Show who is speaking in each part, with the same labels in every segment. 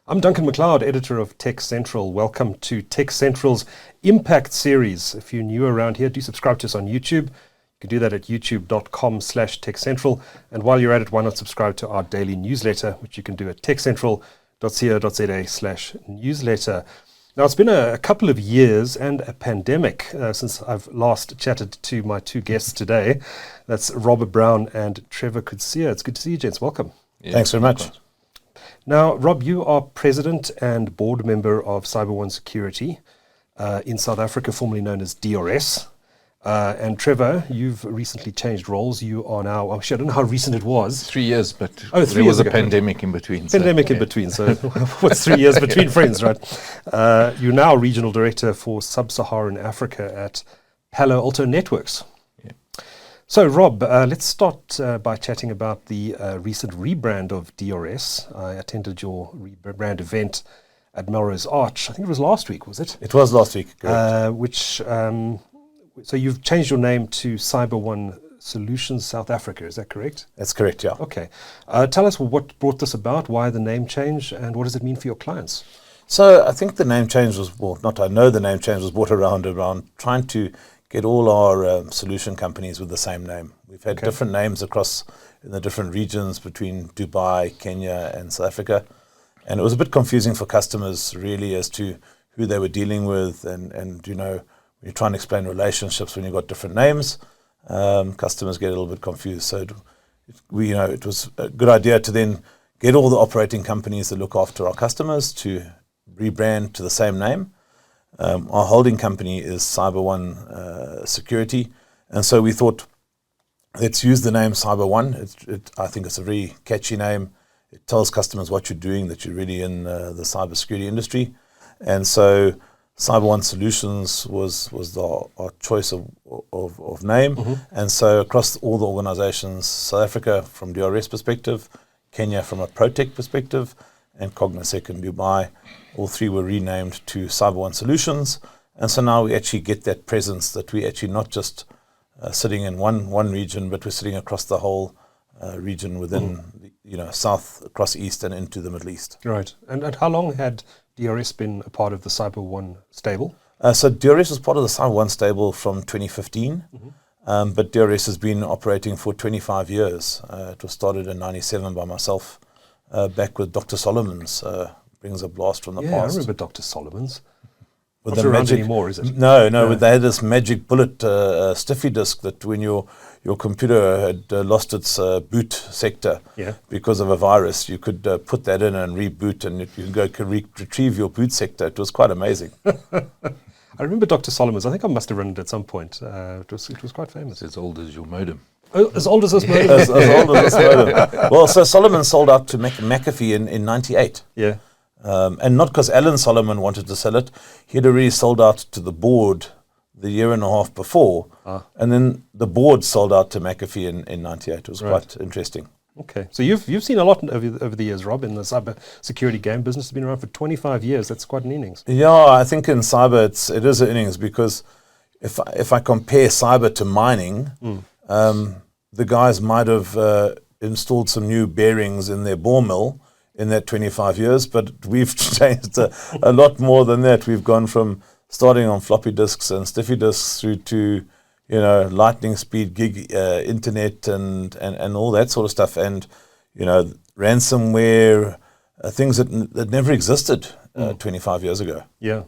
Speaker 1: I'm Duncan McLeod, editor of TechCentral. Welcome to TechCentral's Impact series. If you're new around here, do subscribe to us on YouTube. You can do that at youtube.com/TechCentral. And while you're at it, why not subscribe to our daily newsletter, which you can do at techcentral.co.za/newsletter. Now, it's been a couple of years and a pandemic since I've last chatted to my two guests today. That's Rob Brown and Trevor Coetzee. It's good to see you, gents. Welcome.
Speaker 2: Yeah, thanks very much.
Speaker 1: Now, Rob, you are president and board member of CYBER1 Security in South Africa, formerly known as DRS. And Trevor, you've recently changed roles. You are now, I don't know how recent it was.
Speaker 2: 3 years, but
Speaker 1: 3
Speaker 2: there
Speaker 1: years
Speaker 2: was
Speaker 1: ago.
Speaker 2: a pandemic in between.
Speaker 1: Pandemic in between, so what's 3 years between friends, right? You're now regional director for Sub-Saharan Africa at Palo Alto Networks. So, Rob, let's start by chatting about the recent rebrand of DRS. I attended your rebrand event at Melrose Arch. I think it was last week, was it?
Speaker 2: It was last week,
Speaker 1: So you've changed your name to CYBER1 Solutions South Africa, is that correct?
Speaker 2: That's correct, yeah.
Speaker 1: Okay. Tell us what brought this about, why the name change, and what does it mean for your clients?
Speaker 2: So I think the name change was, the name change was brought around trying to get all our solution companies with the same name. We've had different names across in the different regions between Dubai, Kenya and South Africa. And it was a bit confusing for customers really as to who they were dealing with and you know, when you try and explain relationships when you've got different names, customers get a little bit confused. So it was a good idea to then get all the operating companies that look after our customers to rebrand to the same name. Our holding company is CYBER1 Security, and so we thought, let's use the name CYBER1. I think it's a very catchy name. It tells customers what you're doing, that you're really in the cybersecurity industry, and so CYBER1 Solutions was our choice of name. Mm-hmm. And so across all the organizations, South Africa from DRS perspective, Kenya from a ProTech perspective, and Cognizant in Dubai, all three were renamed to CYBER1 Solutions. And so now we actually get that presence that we actually not just sitting in one region, but we're sitting across the whole region within, south, across east and into the Middle East.
Speaker 1: Right. And how long had DRS been a part of the CYBER1 stable?
Speaker 2: So DRS was part of the CYBER1 stable from 2015, but DRS has been operating for 25 years. It was started in 97 by myself, back with Dr. Solomon's. Brings a blast from the past.
Speaker 1: Yeah, I remember Dr. Solomon's.
Speaker 2: With
Speaker 1: not
Speaker 2: the
Speaker 1: around
Speaker 2: magic
Speaker 1: anymore, is it?
Speaker 2: No. They had this magic bullet stiffy disk that when your computer had lost its boot sector because of a virus, you could put that in and reboot, and you could go retrieve your boot sector. It was quite amazing.
Speaker 1: I remember Dr. Solomon's. I think I must have run it at some point. It was quite famous.
Speaker 3: It's as old as your modem.
Speaker 1: Oh, as old as this modem?
Speaker 2: As old as this modem. Well, so Solomon sold out to McAfee in 98.
Speaker 1: Yeah.
Speaker 2: And not because Alan Solomon wanted to sell it. He had already sold out to the board the year and a half before. And then the board sold out to McAfee in 98. It was quite interesting.
Speaker 1: Okay. So you've seen a lot over the years, Rob, in the cyber security game business. It's been around for 25 years. That's quite an innings.
Speaker 2: Yeah, I think in cyber it is an innings because if I compare cyber to mining, the guys might have installed some new bearings in their bore mill in that 25 years, but we've changed a lot more than that. We've gone from starting on floppy disks and stiffy disks through to, lightning speed, gig internet and all that sort of stuff. And, ransomware, things that never existed 25 years ago.
Speaker 1: Yeah.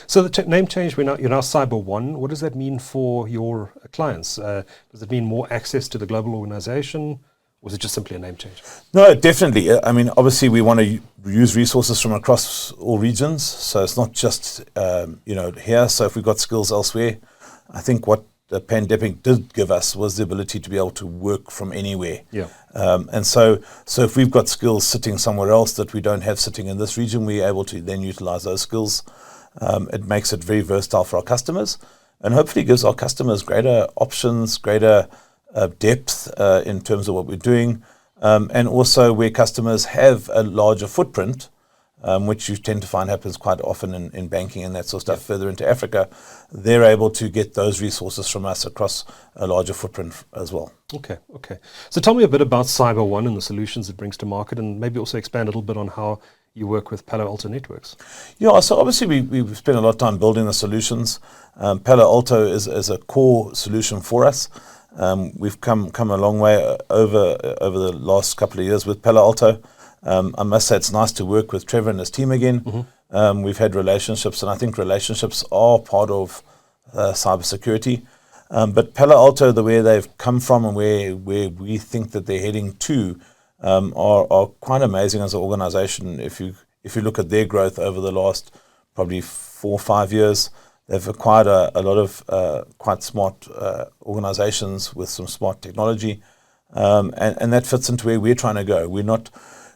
Speaker 1: So the name change, you're now CYBER1. What does that mean for your clients? Does it mean more access to the global organization? Or was it just simply a name change?
Speaker 2: No, definitely. I mean, obviously, we want to use resources from across all regions. So it's not just, here. So if we've got skills elsewhere, I think what the pandemic did give us was the ability to be able to work from anywhere.
Speaker 1: Yeah.
Speaker 2: And so if we've got skills sitting somewhere else that we don't have sitting in this region, we're able to then utilize those skills. It makes it very versatile for our customers and hopefully gives our customers greater options, greater depth in terms of what we're doing, and also where customers have a larger footprint, which you tend to find happens quite often in banking and that sort of stuff further into Africa, they're able to get those resources from us across a larger footprint as well.
Speaker 1: Okay. So tell me a bit about CYBER1 and the solutions it brings to market, and maybe also expand a little bit on how you work with Palo Alto Networks.
Speaker 2: Yeah, so obviously we've spent a lot of time building the solutions. Palo Alto is a core solution for us. We've come a long way over the last couple of years with Palo Alto. I must say it's nice to work with Trevor and his team again. Mm-hmm. We've had relationships, and I think relationships are part of cybersecurity. But Palo Alto, the way they've come from and where we think that they're heading to, are quite amazing as an organization. If you look at their growth over the last probably 4 or 5 years, they've acquired a lot of quite smart organizations with some smart technology, and that fits into where we're trying to go.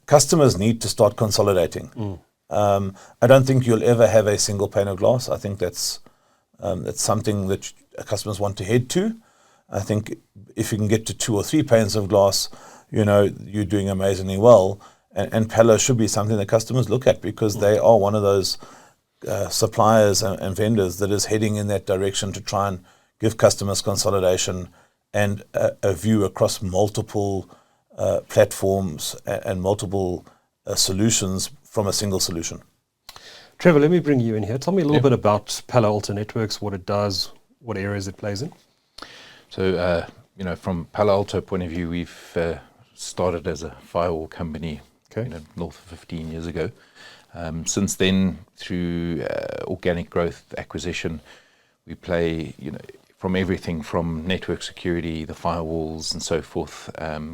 Speaker 2: Customers need to start consolidating. I don't think you'll ever have a single pane of glass. I think that's something that customers want to head to. I think if you can get to 2 or 3 panes of glass, you're doing amazingly well. And Palo should be something that customers look at, because they are one of those suppliers and vendors that is heading in that direction to try and give customers consolidation and a view across multiple platforms and multiple solutions from a single solution.
Speaker 1: Trevor, let me bring you in here. Tell me a little bit about Palo Alto Networks, what it does, what areas it plays in.
Speaker 3: So, from Palo Alto point of view, we've started as a firewall company north of 15 years ago. Since then, through organic growth, acquisition, we play, from everything from network security, the firewalls and so forth,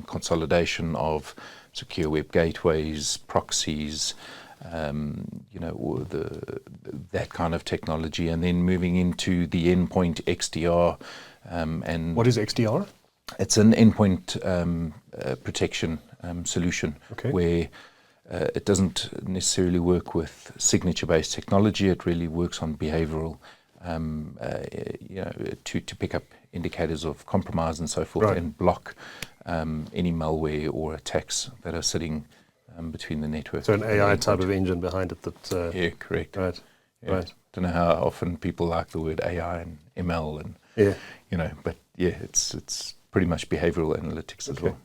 Speaker 3: consolidation of secure web gateways, proxies, that kind of technology, and then moving into the endpoint XDR. And
Speaker 1: what is XDR?
Speaker 3: It's an endpoint protection solution, where it doesn't necessarily work with signature-based technology. It really works on behavioral, to pick up indicators of compromise and so forth, and block any malware or attacks that are sitting between the network.
Speaker 1: So an AI type of engine behind it that...
Speaker 3: yeah, correct.
Speaker 1: Right.
Speaker 3: Yeah.
Speaker 1: Right.
Speaker 3: Don't know how often people like the word AI and ML and, but it's pretty much behavioral analytics as well.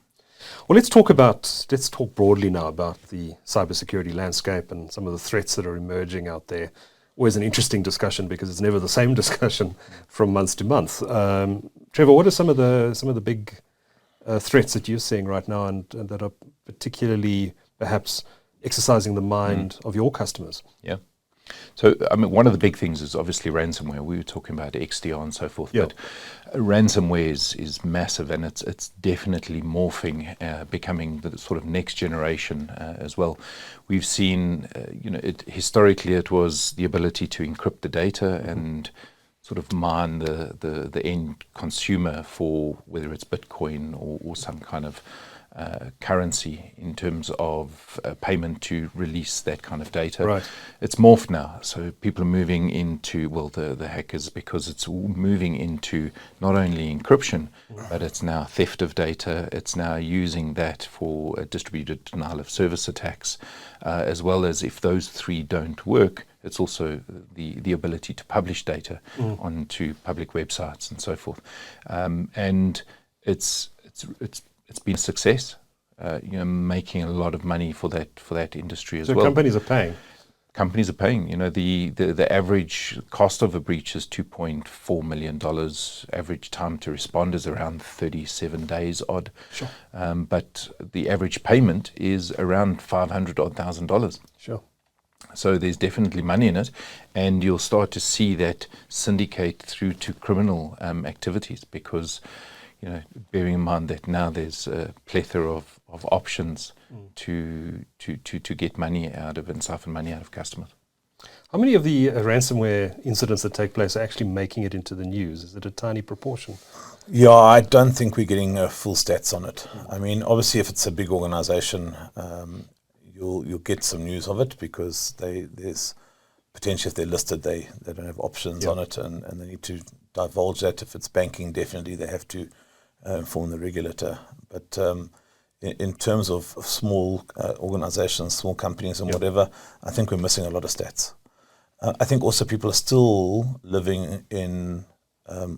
Speaker 1: Well, let's talk broadly now about the cybersecurity landscape and some of the threats that are emerging out there. Always an interesting discussion, because it's never the same discussion from month to month. Trevor, what are some of the big threats that you're seeing right now, and that are particularly perhaps exercising the mind of your customers?
Speaker 3: Yeah. So, one of the big things is obviously ransomware. We were talking about XDR and so forth, but ransomware is massive, and it's definitely morphing, becoming the sort of next generation as well. We've seen, historically it was the ability to encrypt the data and sort of mine the end consumer for whether it's Bitcoin or some kind of currency in terms of payment to release that kind of data.
Speaker 1: Right.
Speaker 3: It's morphed now, so people are moving into, the hackers, because it's moving into not only encryption, but it's now theft of data. It's now using that for distributed denial of service attacks, as well as, if those 3 don't work, it's also the ability to publish data onto public websites and so forth. And it's been a success, making a lot of money for that industry as well.
Speaker 1: So companies are paying.
Speaker 3: Companies are paying. The average cost of a breach is $2.4 million. Average time to respond is around 37 days odd.
Speaker 1: Sure.
Speaker 3: But the average payment is around $500,000.
Speaker 1: Sure.
Speaker 3: So there's definitely money in it, and you'll start to see that syndicate through to criminal activities, because bearing in mind that now there's a plethora of options to get money out of and siphon money out of customers.
Speaker 1: How many of the ransomware incidents that take place are actually making it into the news? Is it a tiny proportion?
Speaker 2: Yeah, I don't think we're getting full stats on it. Obviously, if it's a big organization, you'll get some news of it, because there's potentially, if they're listed, they don't have options on it, and they need to divulge that. If it's banking, definitely they have to inform the regulator. But in terms of small organizations, small companies and whatever, I think we're missing a lot of stats. I think also people are still living in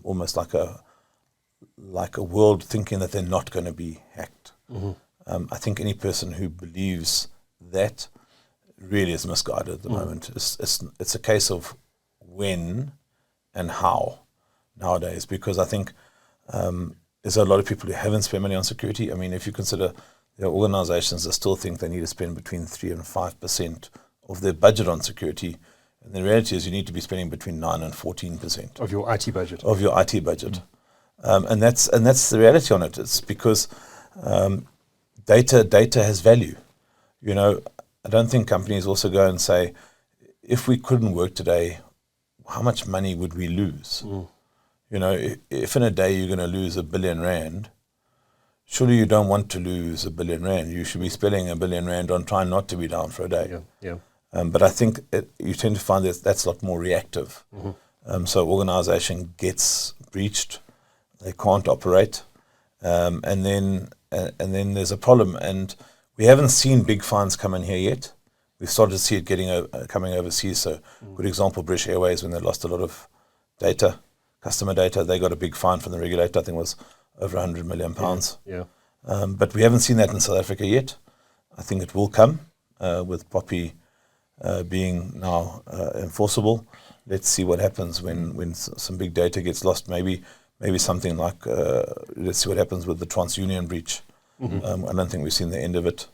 Speaker 2: almost like a world thinking that they're not going to be hacked. I think any person who believes that really is misguided at the moment. It's a case of when and how nowadays, because I think there's a lot of people who haven't spent money on security. I mean, if you consider there are organizations that still think they need to spend between 3 and 5% of their budget on security, and the reality is you need to be spending between 9 and 14%
Speaker 1: of your IT budget.
Speaker 2: Of your IT budget, and that's the reality on it. It's because data has value. You know, I don't think companies also go and say, if we couldn't work today, how much money would we lose? You know, if in a day you're going to lose R1 billion, surely you don't want to lose R1 billion. You should be spending R1 billion on trying not to be down for a day. But I think you tend to find that that's a lot more reactive. So organization gets breached, they can't operate, and then there's a problem. And we haven't seen big fines come in here yet. We've started to see it coming overseas. So, good example, British Airways, when they lost a lot of data, customer data, they got a big fine from the regulator. I think it was over £100 million. But we haven't seen that in South Africa yet. I think it will come with POPI being now enforceable. Let's see what happens when some big data gets lost. Maybe something like, let's see what happens with the TransUnion breach. I don't think we've seen the end of it.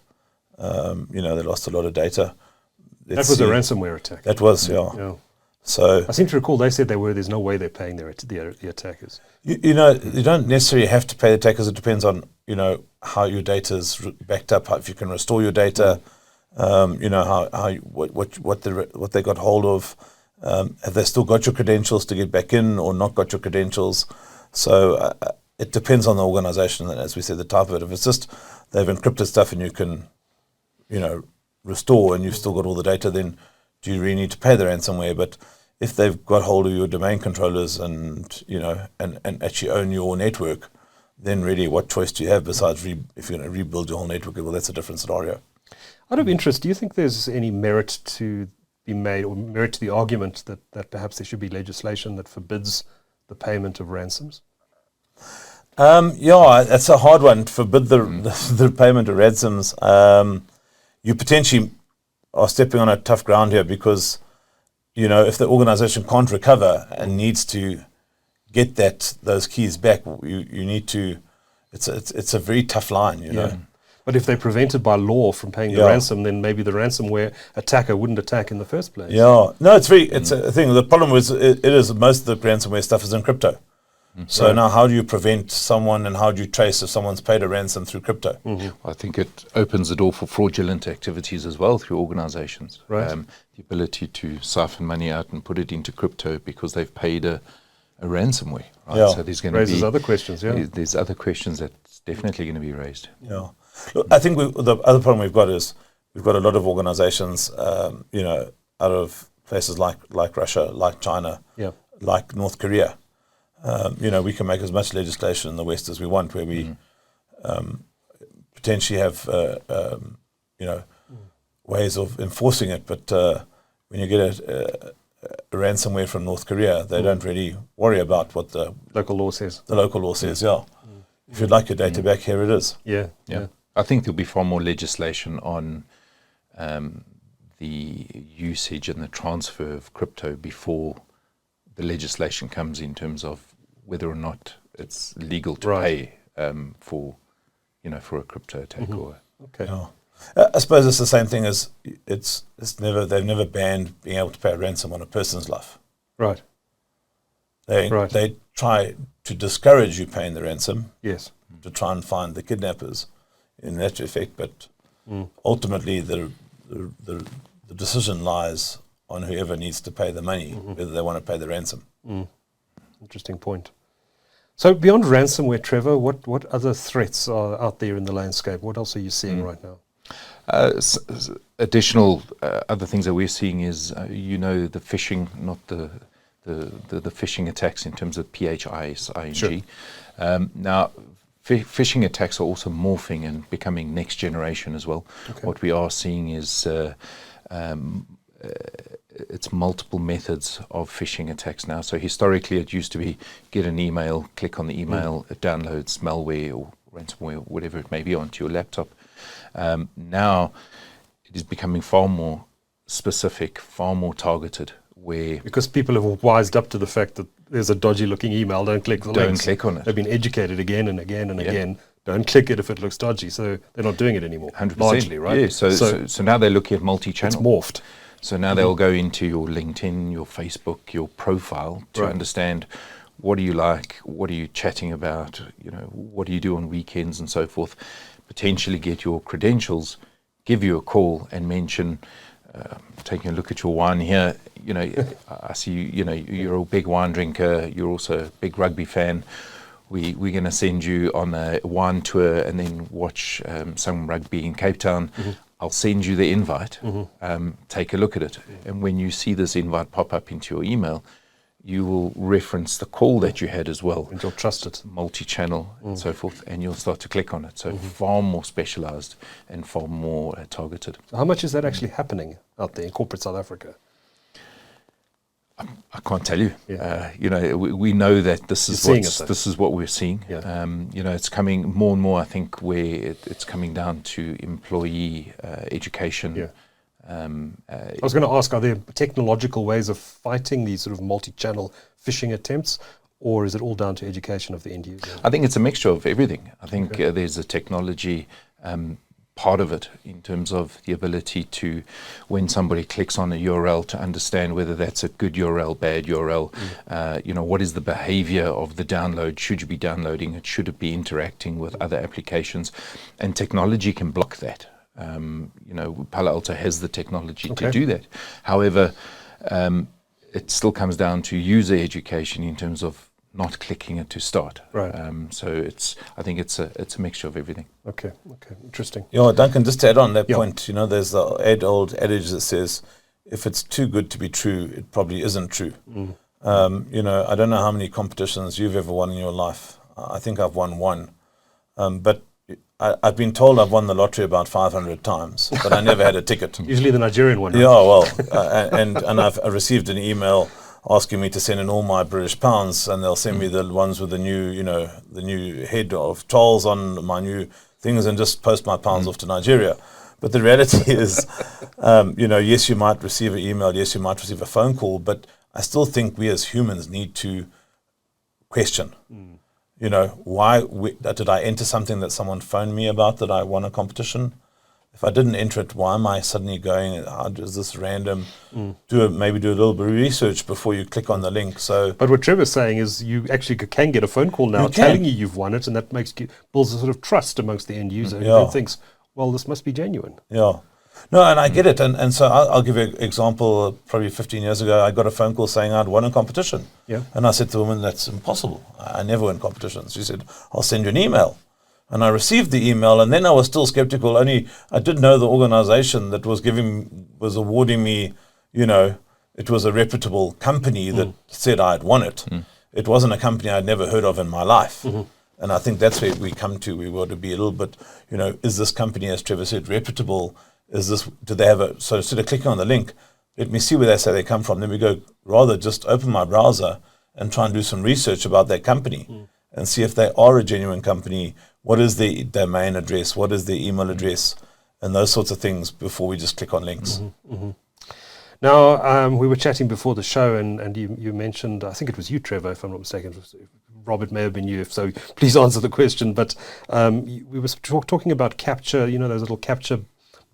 Speaker 2: You know, they lost a lot of data.
Speaker 1: That was a ransomware attack.
Speaker 2: That was, yeah. So
Speaker 1: I seem to recall they said there's no way they're paying the attackers.
Speaker 2: You know, you don't necessarily have to pay the attackers. It depends on, you know, how your data is backed up, if you can restore your data, you know, what they got hold of. Have they still got your credentials to get back in or not got your credentials? So it depends on the organization, and as we said, the type of it. If it's just they've encrypted stuff and you can, you know, restore and you've still got all the data, then do you really need to pay the ransomware? But if they've got hold of your domain controllers and, you know, and actually own your network, then really what choice do you have besides if you're going to rebuild your whole network? Well, that's a different scenario.
Speaker 1: Out of interest, do you think there's any merit to be made, or merit to the argument that perhaps there should be legislation that forbids the payment of ransoms?
Speaker 2: Yeah, that's a hard one, to forbid the payment of ransoms. You potentially are stepping on a tough ground here because, you know, if the organization can't recover and needs to get those keys back, you need to. It's a very tough line, you know.
Speaker 1: But if they're prevented by law from paying the ransom, then maybe the ransomware attacker wouldn't attack in the first place.
Speaker 2: Yeah, no, it's a thing. The problem is it is most of the ransomware stuff is in crypto. So now, how do you prevent someone, and how do you trace if someone's paid a ransom through crypto?
Speaker 3: I think it opens the door for fraudulent activities as well through organizations.
Speaker 1: Right.
Speaker 3: The ability to siphon money out and put it into crypto because they've paid a ransomware. Right?
Speaker 2: Yeah.
Speaker 3: So there's going to
Speaker 1: Raises other questions. Yeah.
Speaker 3: There's other questions that's definitely going to be raised.
Speaker 2: Yeah. Look, I think the other problem we've got is we've got a lot of organizations, you know, out of places like Russia, like China, like North Korea. You know, we can make as much legislation in the West as we want, where we potentially have, you know, ways of enforcing it. But when you get a ransomware from North Korea, they don't really worry about what the
Speaker 1: local law says.
Speaker 2: The local law says, If you'd like your data back, here it is.
Speaker 1: Yeah.
Speaker 3: I think there'll be far more legislation on the usage and the transfer of crypto before the legislation comes in terms of whether or not it's legal to pay for, you know, for a crypto attack or.
Speaker 1: Okay.
Speaker 2: Yeah. I suppose it's the same thing as they've never banned being able to pay a ransom on a person's life.
Speaker 1: Right.
Speaker 2: They try to discourage you paying the ransom.
Speaker 1: Yes.
Speaker 2: To try and find the kidnappers in that effect, but ultimately the decision lies on whoever needs to pay the money, whether they want to pay the ransom.
Speaker 1: Interesting point. So beyond ransomware, Trevor, what other threats are out there in the landscape? What else are you seeing right now?
Speaker 3: Additional other things that we're seeing is, you know, the phishing, not the phishing attacks in terms of PHISING.
Speaker 1: Sure.
Speaker 3: Now, phishing attacks are also morphing and becoming next generation as well.
Speaker 1: Okay.
Speaker 3: What we are seeing is it's multiple methods of phishing attacks now. So historically, it used to be get an email, click on the email, it downloads malware or ransomware, whatever it may be, onto your laptop. Now, it is becoming far more specific, far more targeted, where
Speaker 1: because people have wised up to the fact that there's a dodgy looking email, don't click the links.
Speaker 3: don't click on it.
Speaker 1: They've been educated again and again and again. Don't click it if it looks dodgy. So they're not doing it anymore.
Speaker 3: 100%.
Speaker 1: Largely, right?
Speaker 3: Yeah, so now they're looking at multi-channel.
Speaker 1: It's morphed.
Speaker 3: So now they'll go into your LinkedIn, your Facebook, your profile to understand what do you like, what are you chatting about, what do you do on weekends and so forth. Potentially get your credentials, give you a call and mention, taking a look at your wine here, I see you're a big wine drinker, you're also a big rugby fan. We're going to send you on a wine tour and then watch some rugby in Cape Town. I'll send you the invite. Take a look at it. And when you see this invite pop up into your email, you will reference the call that you had as well.
Speaker 1: And you'll trust it.
Speaker 3: Multi-channel and so forth, and you'll start to click on it. So far more specialized and far more targeted.
Speaker 1: So how much is that actually happening out there in corporate South Africa?
Speaker 3: I can't tell you.
Speaker 1: Yeah.
Speaker 3: We know that this is what we're seeing.
Speaker 1: Yeah.
Speaker 3: It's coming more and more. I think where it's coming down to employee education.
Speaker 1: Yeah. I was going to ask: are there technological ways of fighting these sort of multi-channel phishing attempts, or is it all down to education of the end user?
Speaker 3: I think it's a mixture of everything. I think there's a technology part of it in terms of the ability to, when somebody clicks on a URL, to understand whether that's a good URL, bad URL. What is the behavior of the download? Should you be downloading it? Should it be interacting with other applications? And technology can block that. Palo Alto has the technology to do that. However, it still comes down to user education in terms of not clicking it to start.
Speaker 1: Right.
Speaker 3: So I think it's a mixture of everything.
Speaker 1: Okay, interesting.
Speaker 2: Duncan, just to add on that point, there's the old adage that says, if it's too good to be true, it probably isn't true. I don't know how many competitions you've ever won in your life. I think I've won one. But I've been told I've won the lottery about 500 times, but I never had a ticket.
Speaker 1: Usually the Nigerian one. Right?
Speaker 2: Yeah, well, and I've received an email asking me to send in all my British pounds, and they'll send me the ones with the new head of Charles on my new things, and just post my pounds off to Nigeria. But the reality is, yes, you might receive an email, yes, you might receive a phone call, but I still think we as humans need to question. Why did I enter something that someone phoned me about that I won a competition? If I didn't enter it, why am I suddenly going, how is this random? Maybe do a little bit of research before you click on the link.
Speaker 1: But what Trevor's saying is you actually can get a phone call now telling you you've won it, and that builds a sort of trust amongst the end user who thinks, well, this must be genuine.
Speaker 2: Yeah. No, and I get it. And so I'll give you an example. Probably 15 years ago, I got a phone call saying I'd won a competition.
Speaker 1: Yeah.
Speaker 2: And I said to the woman, that's impossible. I never win competitions. She said, I'll send you an email. And I received the email, and then I was still skeptical. Only I did know the organization that was awarding me, it was a reputable company that said I'd won it. It wasn't a company I'd never heard of in my life. And I think that's where we come to. We want to be a little bit, is this company, as Trevor said, reputable? Do they have so instead of clicking on the link, let me see where they say they come from. Then we go, rather just open my browser and try and do some research about that company and see if they are a genuine company. What is the domain address? What is the email address? And those sorts of things before we just click on links.
Speaker 1: Now, we were chatting before the show, and you mentioned, I think it was you, Trevor, if I'm not mistaken. Robert, may have been you, if so, please answer the question. But we were talking about capture, those little capture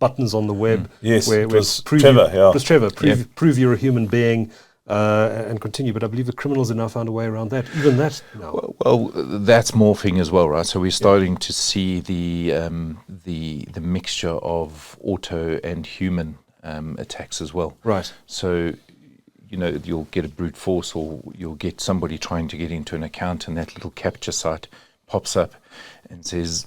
Speaker 1: buttons on the web.
Speaker 2: Yes,
Speaker 1: where
Speaker 2: it was
Speaker 1: prove
Speaker 2: Trevor.
Speaker 1: It was Trevor. Prove you're a human being. And continue, but I believe the criminals have now found a way around that. Even that now.
Speaker 3: Well, that's morphing as well, right? So we're starting to see the mixture of auto and human attacks as well.
Speaker 1: Right.
Speaker 3: So you'll get a brute force, or you'll get somebody trying to get into an account, and that little capture site pops up and says,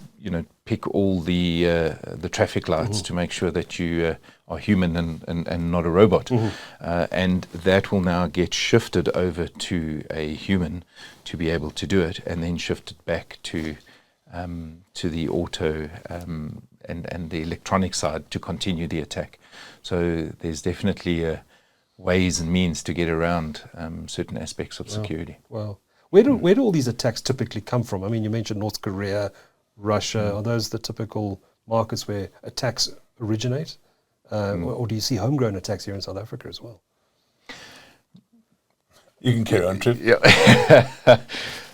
Speaker 3: pick all the traffic lights to make sure that you are human and not a robot. And that will now get shifted over to a human to be able to do it, and then shifted back to the auto and the electronic side to continue the attack. So there's definitely ways and means to get around certain aspects of security.
Speaker 1: Wow. Where do all these attacks typically come from? I mean, you mentioned North Korea, Russia. Are those the typical markets where attacks originate? or do you see homegrown attacks here in South Africa as well?
Speaker 2: You can carry on, Trev.
Speaker 3: Yeah.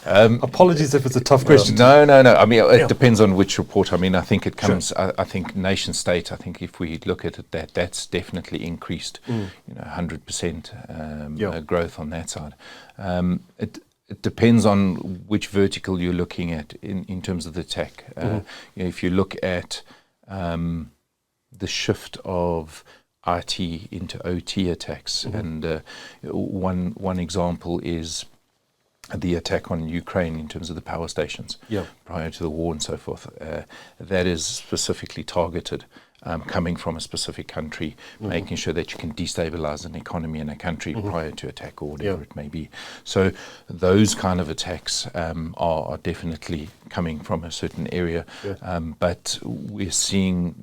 Speaker 1: Apologies if it's a tough question.
Speaker 3: No. I mean, it depends on which report. I mean, I think it comes. Sure. I think nation state. I think if we look at it, that's definitely increased. 100% growth on that side. It depends on which vertical you're looking at in terms of the tech. If you look at the shift of IT into OT attacks, and one example is the attack on Ukraine in terms of the power stations prior to the war and so forth. That is specifically targeted, coming from a specific country, making sure that you can destabilize an economy in a country prior to attack or whatever it may be. So those kind of attacks are definitely coming from a certain area, but we're seeing,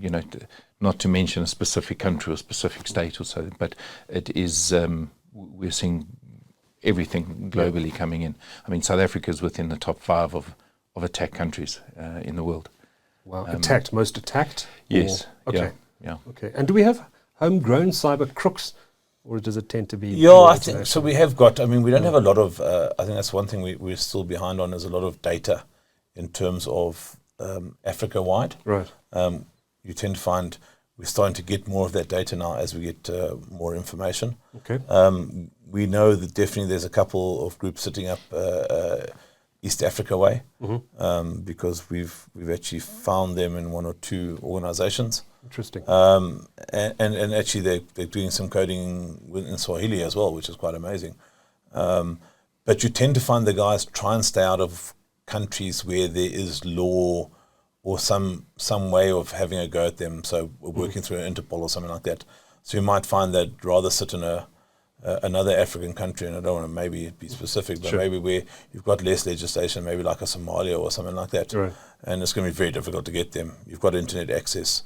Speaker 3: not to mention a specific country or specific state or so, but it is, we're seeing everything globally coming in. I mean, South Africa is within the top 5 of attack countries in the world.
Speaker 1: Wow, attacked, most attacked?
Speaker 3: Yes.
Speaker 1: Okay.
Speaker 3: Yeah.
Speaker 1: Okay. And do we have homegrown cyber crooks, or does it tend to be?
Speaker 2: Yeah, I think so. We have got. I mean, we don't have a lot of. I think that's one thing we're still behind on, is a lot of data in terms of Africa wide.
Speaker 1: Right.
Speaker 2: You tend to find we're starting to get more of that data now as we get more information.
Speaker 1: Okay.
Speaker 2: We know that definitely there's a couple of groups sitting up East Africa way, because we've actually found them in 1 or 2 organizations.
Speaker 1: Interesting.
Speaker 2: And actually they're doing some coding in Swahili as well, which is quite amazing. But you tend to find the guys try and stay out of countries where there is law or some way of having a go at them. So we're working through an Interpol or something like that. So you might find that rather sit in another African country, and I don't want to maybe be specific, but maybe where you've got less legislation, maybe like a Somalia or something like that, and it's going to be very difficult to get them. You've got internet access,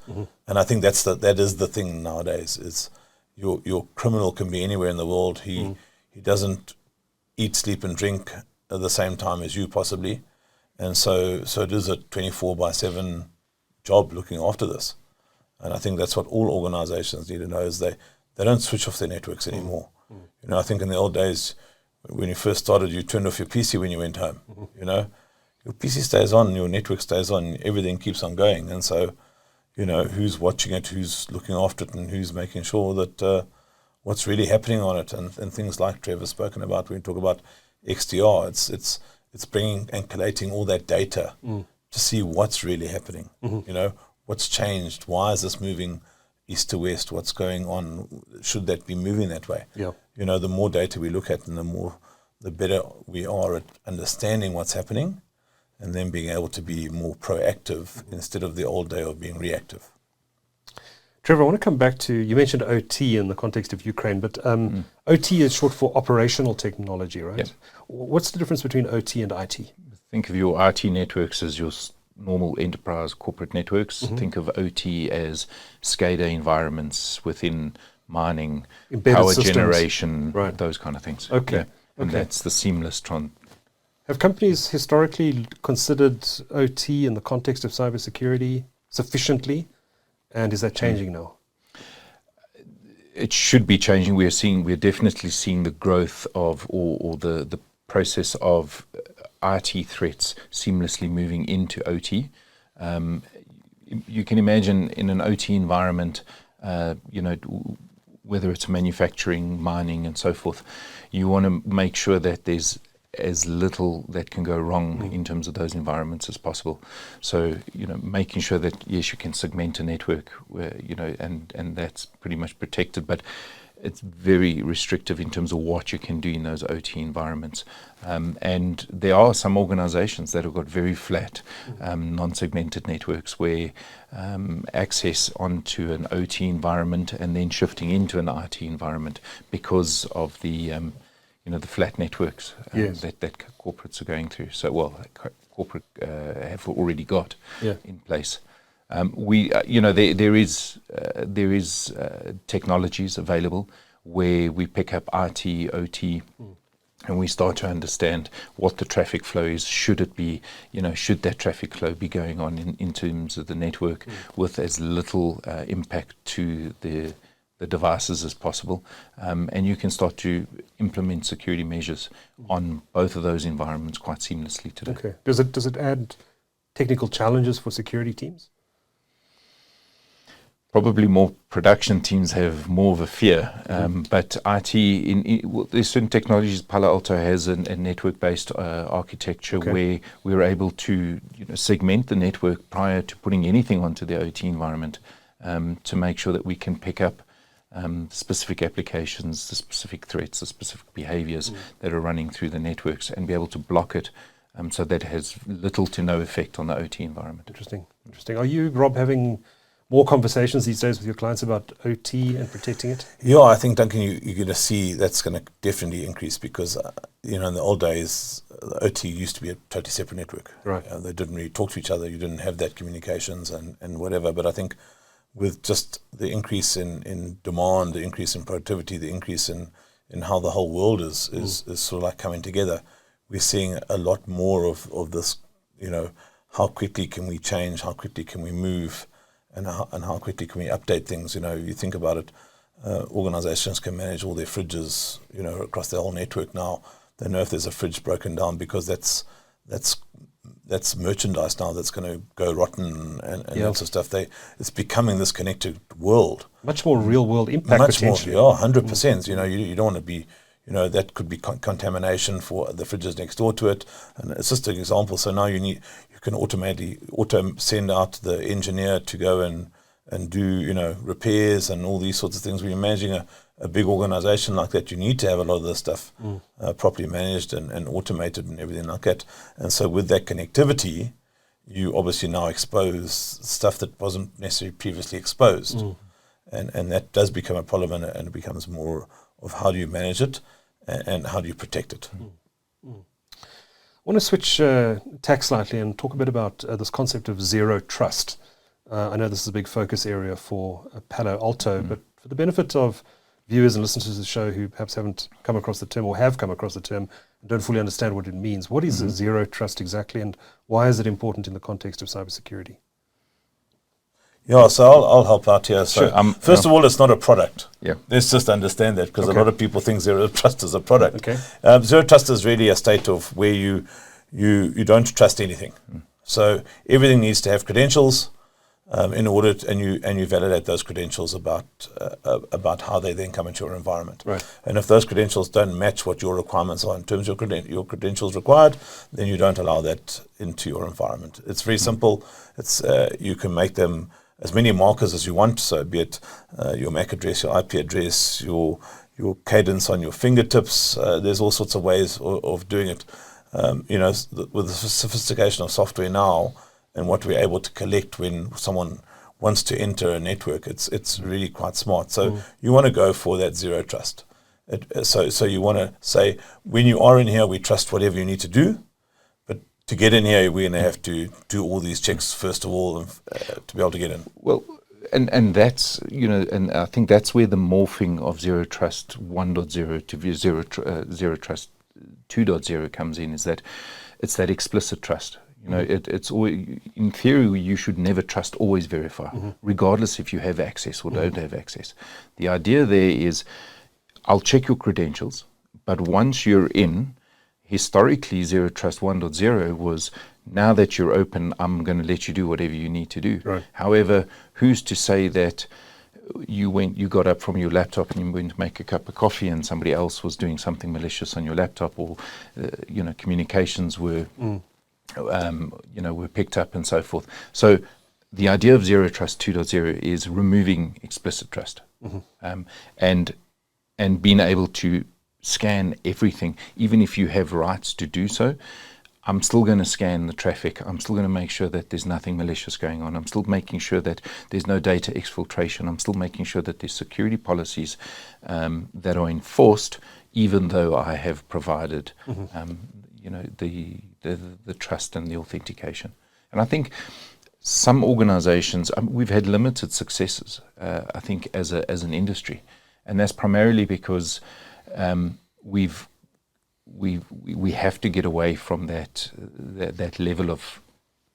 Speaker 2: and I think that is the thing nowadays. Is your criminal can be anywhere in the world. He doesn't eat, sleep, and drink at the same time as you possibly, and so it is a 24/7 job looking after this, and I think that's what all organizations need to know, is they don't switch off their networks anymore. I think in the old days, when you first started, you turned off your PC when you went home. Your PC stays on, your network stays on, everything keeps on going. And so, who's watching it, who's looking after it, and who's making sure that what's really happening on it, and things like Trevor's spoken about when we talk about XDR, it's bringing and collating all that data to see what's really happening. What's changed? Why is this moving east to west? What's going on? Should that be moving that way? The more data we look at, and the better we are at understanding what's happening, and then being able to be more proactive instead of the old day of being reactive.
Speaker 1: Trevor, I want to come back to, you mentioned OT in the context of Ukraine, but OT is short for operational technology, right?
Speaker 3: Yep.
Speaker 1: What's the difference between OT and IT?
Speaker 3: Think of your IT networks as your normal enterprise corporate networks. Think of OT as SCADA environments within mining,
Speaker 1: embedded
Speaker 3: power
Speaker 1: systems,
Speaker 3: generation, those kind of things.
Speaker 1: Okay.
Speaker 3: And that's the seamless
Speaker 1: Have companies historically considered OT in the context of cybersecurity sufficiently, and is that changing now?
Speaker 3: It should be changing. We're definitely seeing the growth of, or the process of IT threats seamlessly moving into OT. You can imagine in an OT environment, whether it's manufacturing, mining, and so forth, you want to make sure that there's as little that can go wrong in terms of those environments as possible. So, making sure that, yes, you can segment a network where, and that's pretty much protected, but it's very restrictive in terms of what you can do in those OT environments. And there are some organizations that have got very flat, non-segmented networks where access onto an OT environment and then shifting into an IT environment because of the flat networks that corporates are going through. So, corporate have already got in place. There is technologies available where we pick up IT, OT and we start to understand what the traffic flow is. Should it be, should that traffic flow be going on in terms of the network with as little impact to the devices as possible, and you can start to implement security measures on both of those environments quite seamlessly today.
Speaker 1: Okay. Does it add technical challenges for security teams?
Speaker 3: Probably more production teams have more of a fear, but IT, there's certain technologies. Palo Alto has a network-based architecture where we're able to segment the network prior to putting anything onto the OT environment, to make sure that we can pick up specific applications, the specific threats, the specific behaviors that are running through the networks, and be able to block it, so that it has little to no effect on the OT environment.
Speaker 1: Interesting. Are you, Rob, having more conversations these days with your clients about OT and protecting it?
Speaker 2: Yeah, I think, Duncan, you're going to see that's going to definitely increase because, in the old days, the OT used to be a totally separate network.
Speaker 1: Right.
Speaker 2: They didn't really talk to each other. You didn't have that communications and whatever. But I think with just the increase in demand, the increase in productivity, the increase in how the whole world is sort of like coming together, we're seeing a lot more of this, how quickly can we change, how quickly can we move, and how quickly can we update things. You think about it, organizations can manage all their fridges, across the whole network now. They know if there's a fridge broken down because that's merchandise now that's going to go rotten and lots of stuff. It's becoming this connected world.
Speaker 1: Much more real world impact.
Speaker 2: Much more, 100%. You don't want to be, that could be contamination for the fridges next door to it. And it's just an example. So now you can auto send out the engineer to go and do, repairs and all these sorts of things. When you're managing a big organization like that, you need to have a lot of this stuff properly managed and automated and everything like that. And so with that connectivity, you obviously now expose stuff that wasn't necessarily previously exposed. And that does become a problem, and it becomes more of how do you manage it and how do you protect it.
Speaker 1: I want to switch tack slightly and talk a bit about this concept of zero trust. I know this is a big focus area for Palo Alto, but for the benefit of viewers and listeners to the show who perhaps haven't come across the term or have come across the term and don't fully understand what it means, what is zero trust exactly, and why is it important in the context of cybersecurity?
Speaker 2: Yeah, so I'll help out here. So
Speaker 3: sure.
Speaker 2: First of all, it's not a product.
Speaker 3: Yeah.
Speaker 2: Let's just understand that, because a lot of people think zero trust is a product.
Speaker 1: Okay.
Speaker 2: Zero trust is really a state of where you don't trust anything. So everything needs to have credentials in order to, and you validate those credentials about how they then come into your environment.
Speaker 1: Right.
Speaker 2: And if those credentials don't match what your requirements are in terms of your credentials required, then you don't allow that into your environment. It's very simple. It's you can make them as many markers as you want, so be it your MAC address, your IP address, your cadence on your fingertips. There's all sorts of ways of doing it. With the sophistication of software now and what we're able to collect when someone wants to enter a network, it's really quite smart. So you want to go for that zero trust. So you want to say, when you are in here, we trust whatever you need to do. To get in here, we're going to have to do all these checks first of all to be able to get in.
Speaker 3: Well, and that's, and I think that's where the morphing of Zero Trust 1.0 to Zero Trust 2.0 comes in, is that it's that explicit trust. It's always, in theory, you should never trust, always verify, regardless if you have access or don't have access. The idea there is, I'll check your credentials, but once you're in, historically, Zero Trust 1.0 was, now that you're open, I'm going to let you do whatever you need to do.
Speaker 1: Right.
Speaker 3: However, who's to say that you got up from your laptop and you went to make a cup of coffee and somebody else was doing something malicious on your laptop, or communications were were picked up and so forth. So the idea of Zero Trust 2.0 is removing explicit trust, and being able to scan everything, even if you have rights to do so. I'm still going to scan the traffic. I'm still going to make sure that there's nothing malicious going on. I'm still making sure that there's no data exfiltration. I'm still making sure that there's security policies that are enforced, even though I have provided, the trust and the authentication. And I think some organizations, we've had limited successes, I think, as an industry. And that's primarily because we've we have to get away from that level of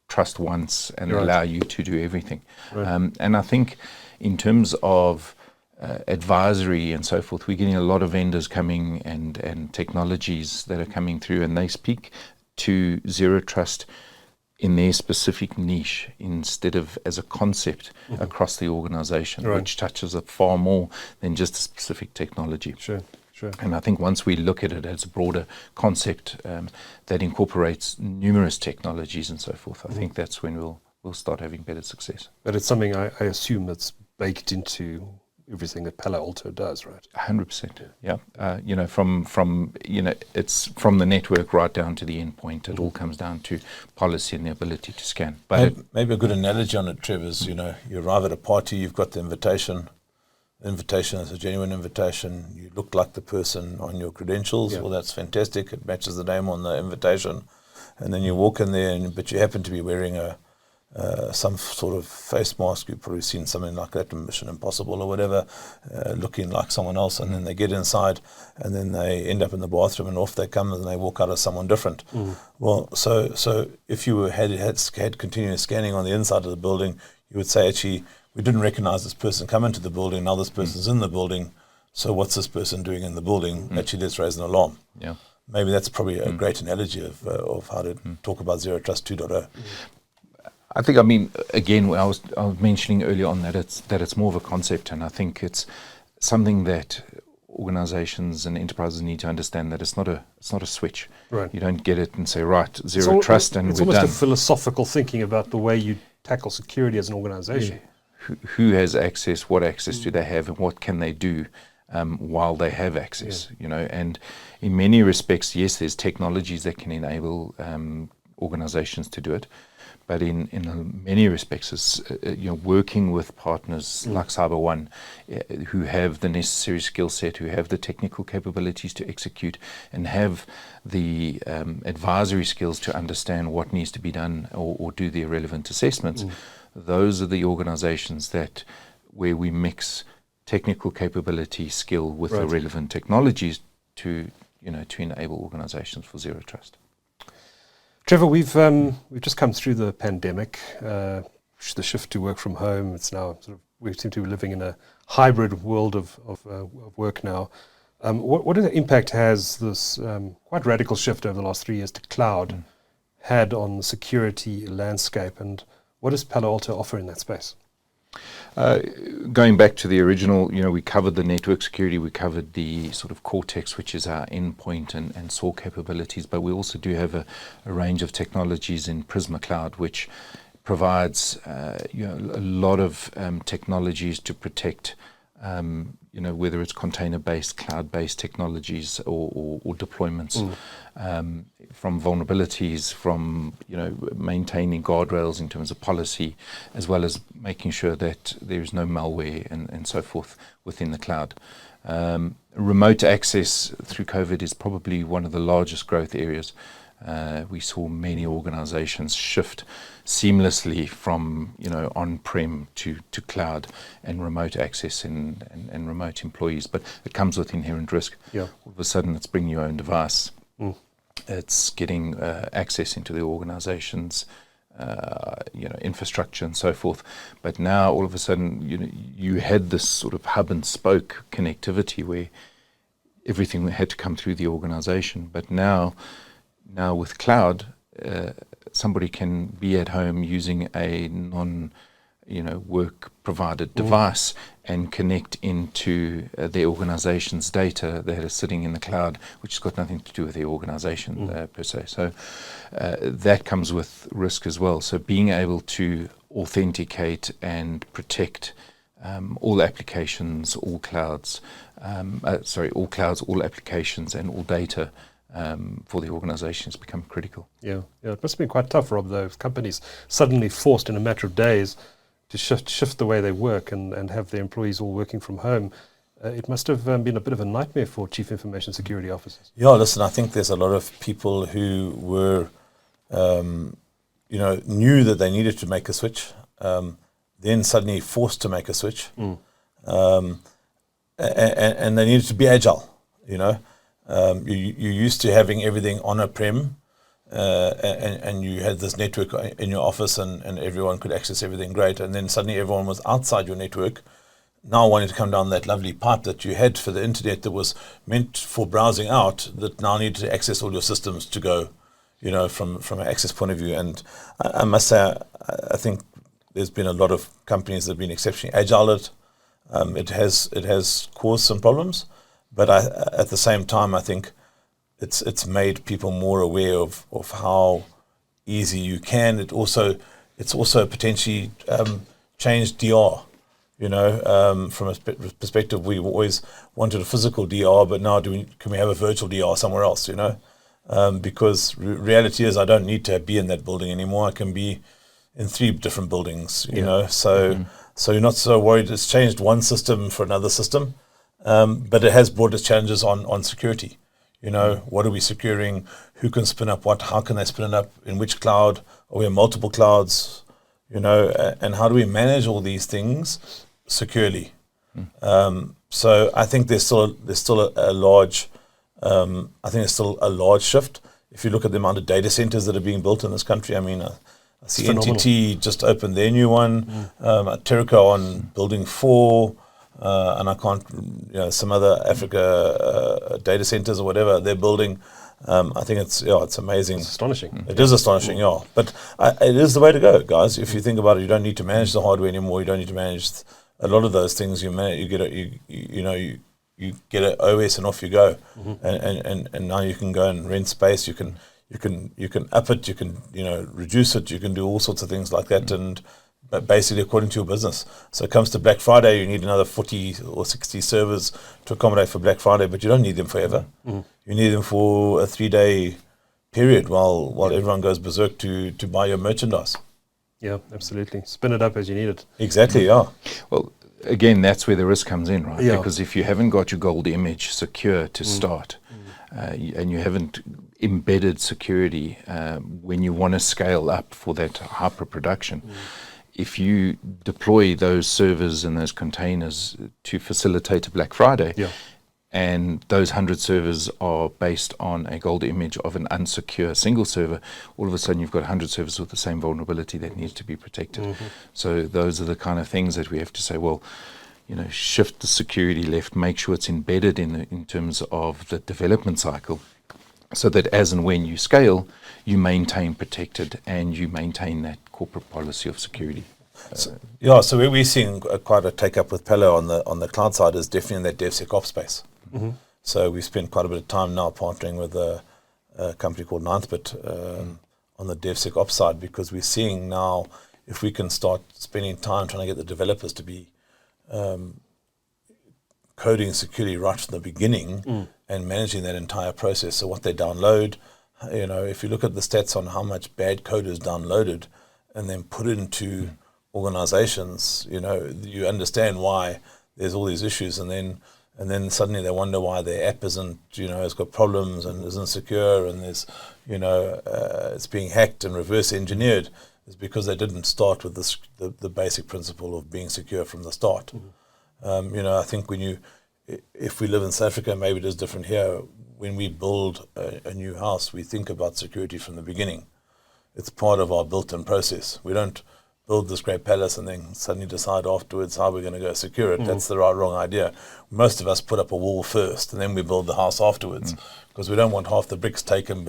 Speaker 3: trust once and allow you to do everything. And I think in terms of advisory and so forth, we're getting a lot of vendors coming and technologies that are coming through, and they speak to zero trust in their specific niche instead of as a concept across the organization, which touches it far more than just a specific technology.
Speaker 1: Sure.
Speaker 3: And I think once we look at it as a broader concept that incorporates numerous technologies and so forth, I think that's when we'll start having better success.
Speaker 1: But it's something I assume that's baked into everything that Palo Alto does, right?
Speaker 3: 100%. Yeah. From it's from the network right down to the endpoint. It all comes down to policy and the ability to scan. But
Speaker 2: maybe a good analogy on it, Trevor, is you arrive at a party, you've got the invitation. The invitation is a genuine invitation. You look like the person on your credentials. Well, that's fantastic. It matches the name on the invitation, and then you walk in there, but you happen to be wearing some sort of face mask. You've probably seen something like that in Mission Impossible or whatever, looking like someone else, and then they get inside, and then they end up in the bathroom, and off they come, and they walk out as someone different. Well, so if you had continuous scanning on the inside of the building, you would say, actually, we didn't recognize this person come into the building, now this person's in the building, so what's this person doing in the building? Actually, let's raise an alarm.
Speaker 3: Yeah.
Speaker 2: Maybe that's probably a great analogy of how to talk about Zero Trust 2.0.
Speaker 3: I think, again, I was mentioning earlier on that it's more of a concept, and I think it's something that organizations and enterprises need to understand, that it's not a switch.
Speaker 1: Right.
Speaker 3: You don't get it and say, right, zero trust and we're done.
Speaker 1: It's almost a philosophical thinking about the way you tackle security as an organization.
Speaker 3: Who has access, what access do they have, and what can they do while they have access, and in many respects, yes, there's technologies that can enable organizations to do it, but in many respects, it's, working with partners like CYBER1 who have the necessary skill set, who have the technical capabilities to execute, and have the advisory skills to understand what needs to be done or do the relevant assessments. Those are the organizations where we mix technical capability, skill with the relevant technologies to enable organizations for zero trust.
Speaker 1: Trevor, we've just come through the pandemic, the shift to work from home. It's now we seem to be living in a hybrid world of work now. What impact has this quite radical shift over the last 3 years to cloud had on the security landscape, and what does Palo Alto offer in that space?
Speaker 3: Going back to the original, we covered the network security, we covered the sort of Cortex, which is our endpoint and SOAR capabilities, but we also do have a range of technologies in Prisma Cloud, which provides a lot of technologies to protect whether it's container-based, cloud-based technologies or deployments, from vulnerabilities, from maintaining guardrails in terms of policy, as well as making sure that there is no malware and so forth within the cloud. Remote access through COVID is probably one of the largest growth areas. We saw many organizations shift seamlessly from on-prem to cloud and remote access and remote employees, but it comes with inherent risk. All of a sudden it's bringing your own device. It's getting access into the organization's infrastructure and so forth. But now all of a sudden you had this sort of hub and spoke connectivity where everything had to come through the organization. But now with cloud, somebody can be at home using a work provided device and connect into their organization's data that is sitting in the cloud, which has got nothing to do with the organization per se. So that comes with risk as well. So being able to authenticate and protect all applications, all clouds, all applications and all data for the organization has become critical.
Speaker 1: Yeah, it must have been quite tough, Rob, though, if companies suddenly forced in a matter of days to shift the way they work and have their employees all working from home. It must have been a bit of a nightmare for chief information security officers.
Speaker 2: Yeah, listen, I think there's a lot of people who were, knew that they needed to make a switch, then suddenly forced to make a switch, and they needed to be agile, You used to having everything on a prem, and you had this network in your office, and everyone could access everything great. And then suddenly everyone was outside your network, now wanting to come down that lovely pipe that you had for the internet that was meant for browsing out, that now needed to access all your systems to go, from an access point of view. And I must say, I think there's been a lot of companies that have been exceptionally agile at it. It has caused some problems, but at the same time, I think it's made people more aware of how easy you can. It's also potentially changed DR. From a perspective, we've always wanted a physical DR, but now can we have a virtual DR somewhere else? Because reality is I don't need to be in that building anymore. I can be in 3 different buildings. So you're not so worried. It's changed one system for another system, but it has brought its challenges on security. What are we securing? Who can spin up what? How can they spin it up? In which cloud? Are we in multiple clouds? And how do we manage all these things securely? So I think there's still a large shift. If you look at the amount of data centers that are being built in this country, I mean, I see NTT just opened their new one, Terraco on building 4. And I can't, some other Africa data centers or whatever they're building. I think it's amazing.
Speaker 1: It's astonishing.
Speaker 2: It is astonishing, yeah. But it is the way to go, guys. If you think about it, you don't need to manage the hardware anymore. You don't need to manage a lot of those things. You get an OS and off you go. And now you can go and rent space. You can up it. You can reduce it. You can do all sorts of things like that. And basically according to your business. So it comes to Black Friday, you need another 40 or 60 servers to accommodate for Black Friday, but you don't need them forever. You need them for a 3-day period while everyone goes berserk to buy your merchandise.
Speaker 1: Yeah, absolutely. Spin it up as you need it.
Speaker 2: Exactly, yeah.
Speaker 3: Well, again, that's where the risk comes in, right?
Speaker 1: Yeah.
Speaker 3: Because if you haven't got your gold image secure to start, and you haven't embedded security when you want to scale up for that hyper production, if you deploy those servers and those containers to facilitate a Black Friday, and those 100 servers are based on a gold image of an unsecure single server, all of a sudden you've got 100 servers with the same vulnerability that needs to be protected. So those are the kind of things that we have to say, well, shift the security left, make sure it's embedded in terms of the development cycle, so that as and when you scale, you maintain protected and you maintain that corporate policy of security.
Speaker 2: So where we're seeing quite a take up with Palo on the cloud side is definitely in that DevSecOps space. So we spend quite a bit of time now partnering with a company called Ninthbit on the DevSecOps side, because we're seeing now if we can start spending time trying to get the developers to be coding security right from the beginning and managing that entire process. So what they download, if you look at the stats on how much bad code is downloaded and then put it into organizations, you understand why there's all these issues, and then suddenly they wonder why their app isn't, has got problems and isn't secure, and there's, it's being hacked and reverse engineered. It's because they didn't start with the basic principle of being secure from the start. I think if we live in South Africa, maybe it is different here. When we build a new house, we think about security from the beginning. It's part of our built-in process. We don't build this great palace and then suddenly decide afterwards how we're going to go secure it. That's the wrong idea. Most of us put up a wall first and then we build the house afterwards, because we don't want half the bricks taken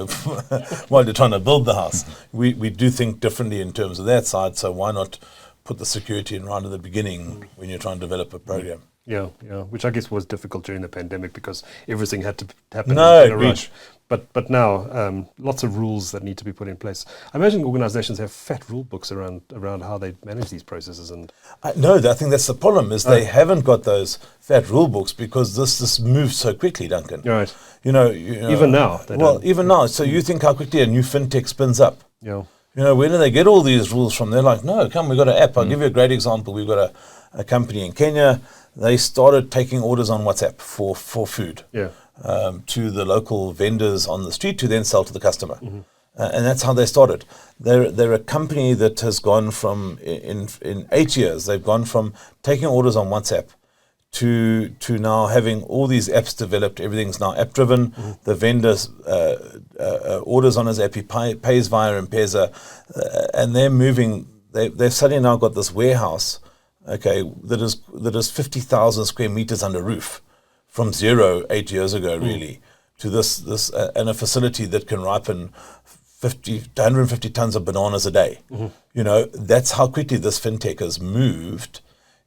Speaker 2: while you're trying to build the house. We do think differently in terms of that side, so why not put the security in right at the beginning when you're trying to develop a program?
Speaker 1: Yeah, which I guess was difficult during the pandemic because everything had to happen in a rush. But now, lots of rules that need to be put in place. I imagine organizations have fat rule books around how they manage these processes. And
Speaker 2: I think that's the problem, is they haven't got those fat rule books because this moves so quickly, Duncan.
Speaker 1: Right.
Speaker 2: Even
Speaker 1: now.
Speaker 2: Even now. So you think how quickly a new fintech spins up.
Speaker 1: Yeah.
Speaker 2: Where do they get all these rules from? They're like, no, we've got an app. I'll give you a great example. We've got a company in Kenya. They started taking orders on WhatsApp for food to the local vendors on the street to then sell to the customer. And that's how they started. They're a company that has gone from, in 8 years, they've gone from taking orders on WhatsApp to now having all these apps developed. Everything's now app driven. The vendors orders on his app, he pays via M-Pesa, and they're moving. They've suddenly now got this warehouse, okay, that is 50,000 square meters under roof, from 0 8 years ago, really, to this and a facility that can ripen 50 to 150 tons of bananas a day. You know, that's how quickly this fintech has moved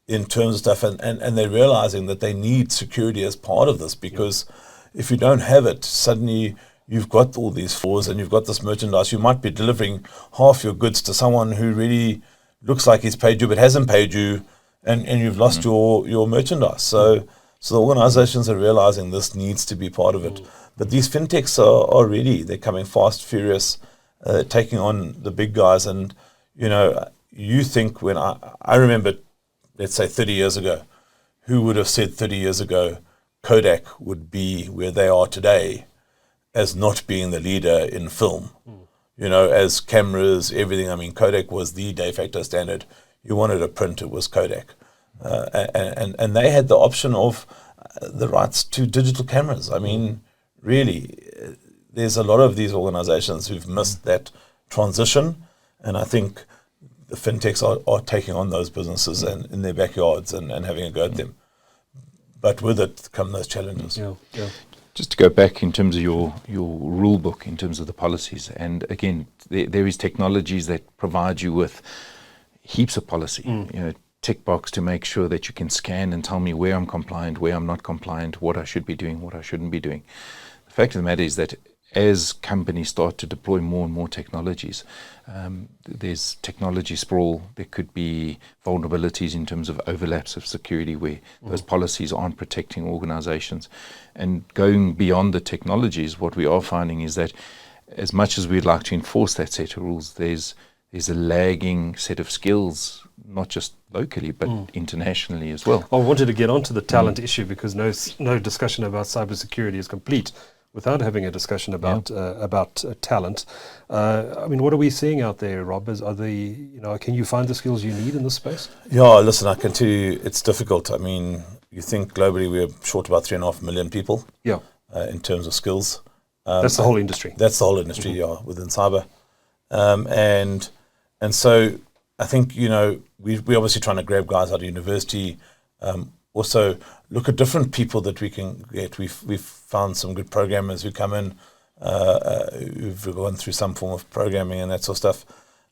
Speaker 2: in terms of stuff, and they're realizing that they need security as part of this, because if you don't have it, suddenly you've got all these flaws and you've got this merchandise. You might be delivering half your goods to someone who really looks like he's paid you but hasn't paid you, and you've lost your merchandise. So the organizations are realizing this needs to be part of it. But these fintechs are ready. They're coming fast, furious, taking on the big guys. And, you know, you think when I remember, let's say 30 years ago, who would have said 30 years ago Kodak would be where they are today as not being the leader in film? You know, as cameras, everything. I mean, Kodak was the de facto standard. You wanted a print, it was Kodak. And they had the option of the rights to digital cameras. I mean, really, there's a lot of these organizations who've missed that transition, and I think the fintechs are taking on those businesses and in their backyards and having a go at them. But with it come those challenges.
Speaker 1: Yeah.
Speaker 3: Just to go back in terms of your rule book, in terms of the policies, and again, there is technologies that provide you with heaps of policy. You know, tick box to make sure that you can scan and tell me where I'm compliant, where I'm not compliant, what I should be doing, what I shouldn't be doing. The fact of the matter is that as companies start to deploy more and more technologies, there's technology sprawl. There could be vulnerabilities in terms of overlaps of security where those policies aren't protecting organizations. And going beyond the technologies, what we are finding is that as much as we'd like to enforce that set of rules, there's a lagging set of skills, not just locally, but internationally as well.
Speaker 1: I wanted to get onto the talent issue, because no discussion about cybersecurity is complete without having a discussion about talent. I mean, what are we seeing out there, Rob? Can you find the skills you need in this space?
Speaker 2: Yeah, listen, I can tell you it's difficult. I mean, you think globally we're short about 3.5 million people. Yeah. In terms of skills.
Speaker 1: That's the whole industry.
Speaker 2: That's the whole industry, yeah, within cyber. And so I think, you know, we're obviously trying to grab guys out of university. Also look at different people that we can get. We've found some good programmers who come in, who've gone through some form of programming and that sort of stuff.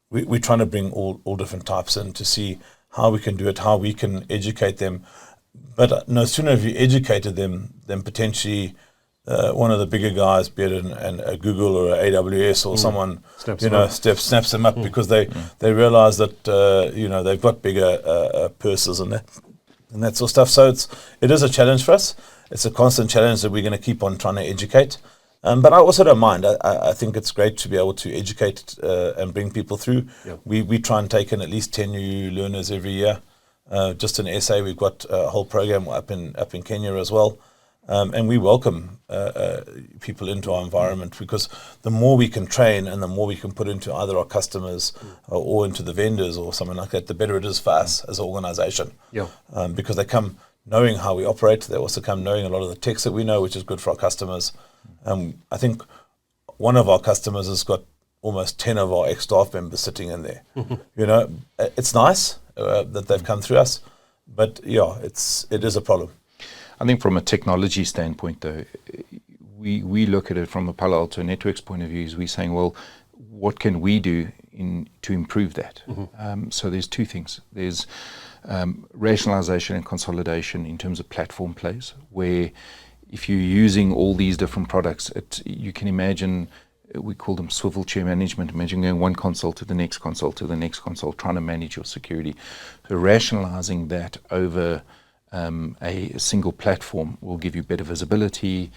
Speaker 2: We're trying to bring all different types in to see how we can do it, how we can educate them. But no sooner have you educated them than potentially one of the bigger guys, be it a Google or a AWS or someone, snaps them up because they realize that they've got bigger purses and that sort of stuff. So it is a challenge for us. It's a constant challenge that we're going to keep on trying to educate. But I also don't mind. I think it's great to be able to educate and bring people through. Yep. We try and take in at least 10 new learners every year. Just in SA, we've got a whole program up in Kenya as well. And we welcome people into our environment, because the more we can train and the more we can put into either our customers or into the vendors or something like that, the better it is for us as an organization. Yeah. Because they come knowing how we operate. They also come knowing a lot of the techs that we know, which is good for our customers. I think one of our customers has got almost 10 of our ex-staff members sitting in there. You know, it's nice that they've come through us, but yeah, it is a problem.
Speaker 3: I think from a technology standpoint, though, we look at it from a Palo Alto Networks point of view. Is we're saying, well, what can we do to improve that? So there's two things. There's rationalization and consolidation in terms of platform plays, where if you're using all these different products, you can imagine, we call them swivel chair management. Imagine going one console to the next console to the next console, trying to manage your security. So rationalizing that over a single platform will give you better visibility,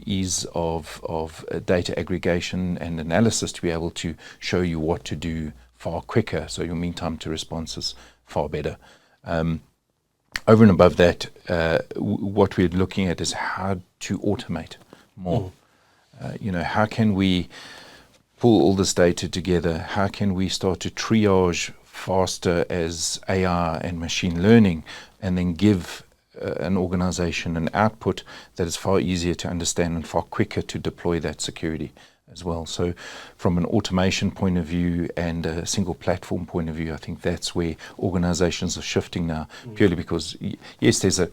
Speaker 3: ease of data aggregation and analysis to be able to show you what to do far quicker. So your mean time to response is far better. Over and above that, what we're looking at is how to automate more. How can we pull all this data together? How can we start to triage faster as AI and machine learning, and then give an organization an output that is far easier to understand and far quicker to deploy that security as well. So from an automation point of view and a single platform point of view, I think that's where organizations are shifting now, purely because yes, there's a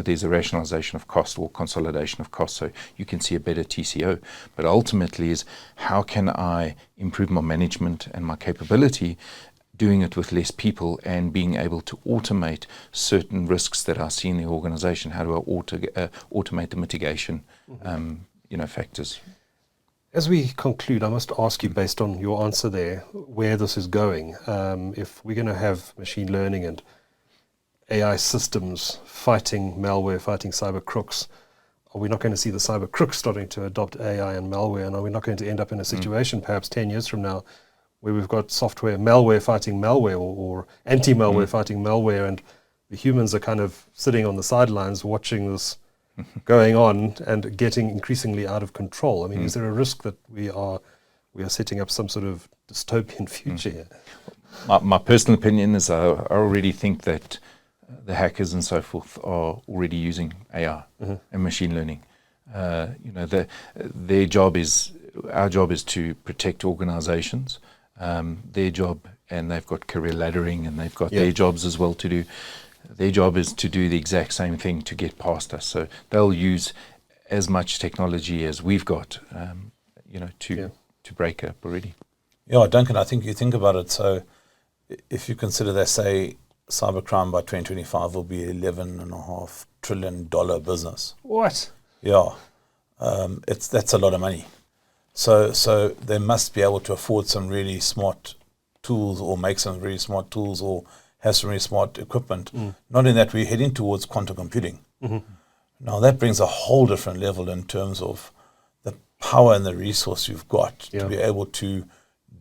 Speaker 3: there's a rationalization of cost or consolidation of cost, so you can see a better TCO, but ultimately is how can I improve my management and my capability, doing it with less people and being able to automate certain risks that I see in the organization. How do I automate the mitigation factors?
Speaker 1: As we conclude, I must ask you, based on your answer there, where this is going. If we're going to have machine learning and AI systems fighting malware, fighting cyber crooks, are we not going to see the cyber crooks starting to adopt AI and malware? And are we not going to end up in a situation, perhaps 10 years from now, where we've got software, malware fighting malware, or anti-malware fighting malware, and the humans are kind of sitting on the sidelines watching this going on and getting increasingly out of control? I mean, is there a risk that we are setting up some sort of dystopian future here?
Speaker 3: My personal opinion is I already think that the hackers and so forth are already using AI and machine learning. Their job is, our job is to protect organizations. Their job, and they've got career laddering and they've got their jobs as well to do. Their job is to do the exact same thing to get past us. So they'll use as much technology as we've got, to break up already.
Speaker 2: Yeah, Duncan, I think you think about it. So if you consider that, say, cybercrime by 2025 will be $11.5 trillion business.
Speaker 1: What?
Speaker 2: Yeah, that's a lot of money. So they must be able to afford some really smart tools, or make some really smart tools, or have some really smart equipment. Not in that we're heading towards quantum computing. Now that brings a whole different level in terms of the power and the resource you've got to be able to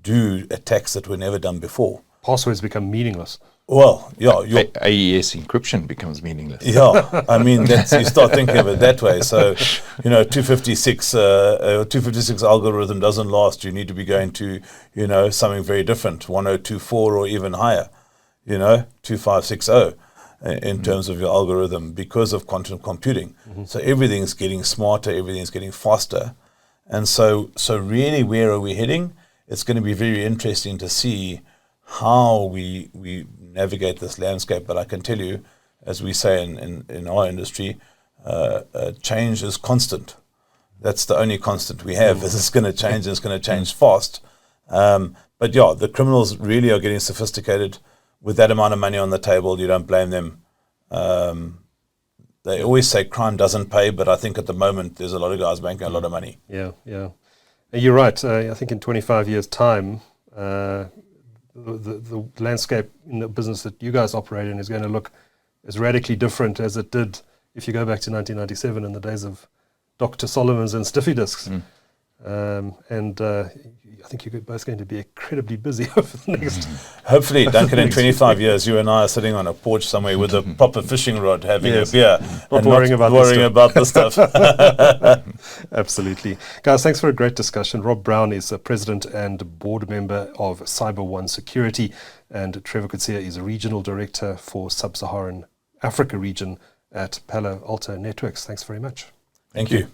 Speaker 2: do attacks that were never done before.
Speaker 1: Passwords become meaningless.
Speaker 2: Well, yeah.
Speaker 3: AES encryption becomes meaningless.
Speaker 2: Yeah, I mean, you start thinking of it that way. So, 256 algorithm doesn't last. You need to be going to, something very different, 1024 or even higher, 2560 in terms of your algorithm, because of quantum computing. So everything's getting smarter, everything's getting faster. And so really, where are we heading? It's going to be very interesting to see how we navigate this landscape. But I can tell you, as we say in our industry, change is constant. That's the only constant we have. Is it's going to change, and it's going to change fast. But yeah, the criminals really are getting sophisticated. With that amount of money on the table, you don't blame them. They always say crime doesn't pay, but I think at the moment there's a lot of guys making a lot of money.
Speaker 1: Yeah. You're right. I think in 25 years' time, the landscape in the business that you guys operate in is going to look as radically different as it did if you go back to 1997 in the days of Dr. Solomon's and Stiffy disks. I think you're both going to be incredibly busy over the next...
Speaker 2: Hopefully, Duncan, in 25 years, you and I are sitting on a porch somewhere with a proper fishing rod, having a beer,
Speaker 1: not worrying
Speaker 2: about the stuff.
Speaker 1: Absolutely. Guys, thanks for a great discussion. Rob Brown is a president and board member of CYBER1 Security, and Trevor Coetzee is a regional director for Sub-Saharan Africa region at Palo Alto Networks. Thanks very much.
Speaker 2: Thank you.